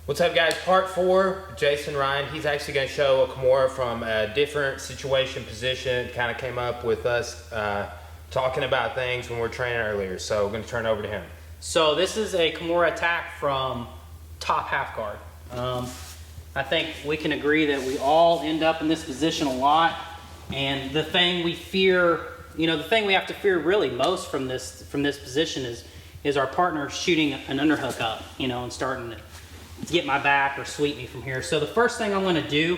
What's up, guys? Part 4, Jason Ryan. He's actually going to show a Kimura from a different situation, position. Kind of came up with us talking about things when we were training earlier. So I'm going to turn it over to him. So this is a Kimura attack from top half guard. I think we can agree that we all end up in this position a lot. And the thing we fear, the thing we have to fear really most from this position is our partner shooting an underhook up, and starting to get my back or sweep me from here. So the first thing I'm going to do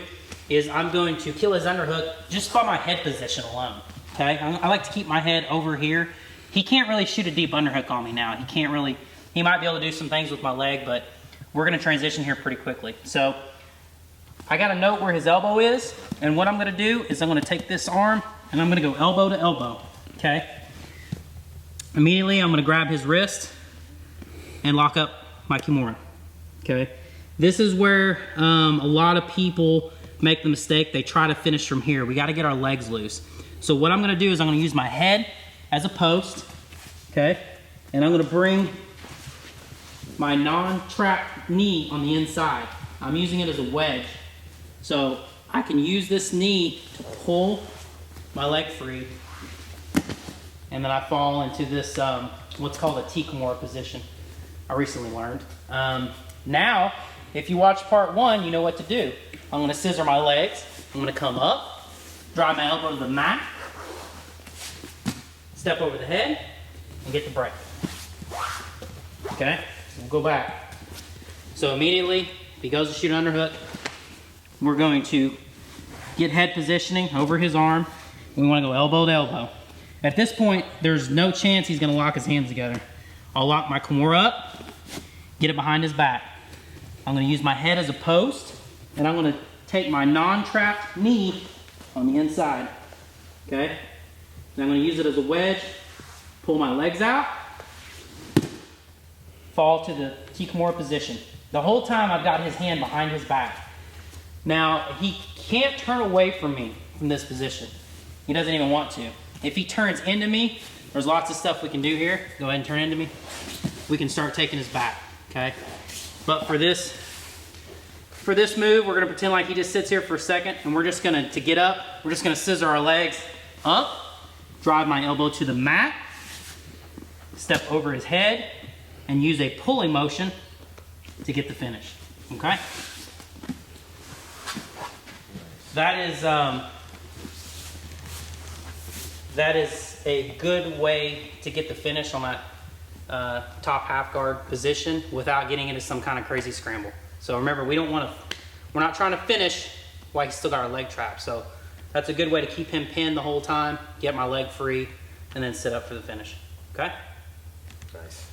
is I'm going to kill his underhook just by my head position alone. Okay, I like to keep my head over here. He can't really shoot a deep underhook on me now. He might be able to do some things with my leg, but we're going to transition here pretty quickly. So I got to note where his elbow is, and what I'm going to do is I'm going to take this arm and I'm going to go elbow to elbow. Okay, immediately I'm going to grab his wrist and lock up my Kimura. Okay, this is where a lot of people make the mistake. They try to finish from here. We got to get our legs loose. So what I'm going to do is I'm going to use my head as a post, okay, and I'm going to bring my non-trapped knee on the inside. I'm using it as a wedge, so I can use this knee to pull my leg free, and then I fall into this what's called a T-Kimura position. I recently learned. Now, if you watch part 1, you know what to do. I'm going to scissor my legs. I'm going to come up, drive my elbow to the mat, step over the head, and get the break. Okay, we'll go back. So immediately, if he goes to shoot an underhook, we're going to get head positioning over his arm. We want to go elbow to elbow. At this point, there's no chance he's going to lock his hands together. I'll lock my Kimura up, get it behind his back. I'm going to use my head as a post, and I'm going to take my non-trapped knee on the inside, okay? And I'm going to use it as a wedge, pull my legs out, fall to the Kimura position. The whole time I've got his hand behind his back. Now, he can't turn away from me from this position. He doesn't even want to. If he turns into me, there's lots of stuff we can do here. Go ahead and turn into me. We can start taking his back, okay? But for this move, we're gonna pretend like he just sits here for a second, and we're just gonna, to get up, we're just gonna scissor our legs up, drive my elbow to the mat, step over his head, and use a pulling motion to get the finish, okay? That is a good way to get the finish on that top half guard position without getting into some kind of crazy scramble. So remember, we're not trying to finish while he's still got our leg trapped. So that's a good way to keep him pinned the whole time, get my leg free, and then sit up for the finish. Okay? Nice.